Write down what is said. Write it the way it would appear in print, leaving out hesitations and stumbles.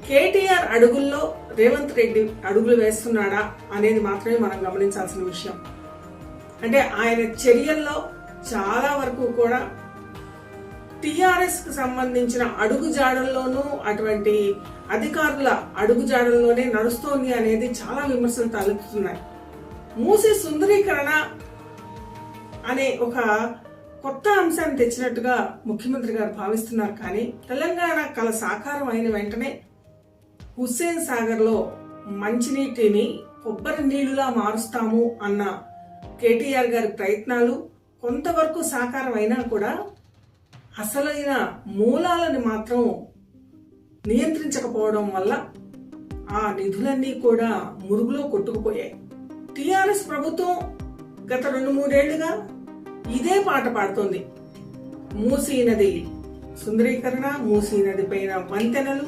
కేటీఆర్ అడుగుల్లో రేవంత్ రెడ్డి అడుగులు వేస్తున్నాడా అనేది మాత్రమే మనం గమనించాల్సిన విషయం. అంటే ఆయన చర్యల్లో చాలా వరకు కూడా టిఆర్ఎస్ కు సంబంధించిన అడుగుజాడల్లోనూ అటువంటి అధికారుల అడుగుజాడల్లోనే నడుస్తోంది అనేది చాలా విమర్శలు తలెత్తుతున్నాయి. మూసీ సుందరీకరణ అనే ఒక కొత్త అంశాన్ని తెచ్చినట్టుగా ముఖ్యమంత్రి గారు భావిస్తున్నారు. కానీ తెలంగాణ కల సాకారం అయిన వెంటనే హుస్సేన్ సాగర్ లో మంచినీటిని కొబ్బరి నీళ్లులా మారుస్తాము అన్న కేటీఆర్ గారి ప్రయత్నాలు కొంతవరకు సాకారం అయినా కూడా అసలైన మూలాలను మాత్రం నియంత్రించకపోవడం వల్ల ఆ నిధులన్నీ కూడా మురుగులో కొట్టుకుపోయాయి. టిఆర్ఎస్ ప్రభుత్వం గత 2-3 ఏళ్లుగా ఇదే పాట పాడుతోంది. మూసీ నది సుందరీకరణ, మూసీ నది పైన వంతెనలు,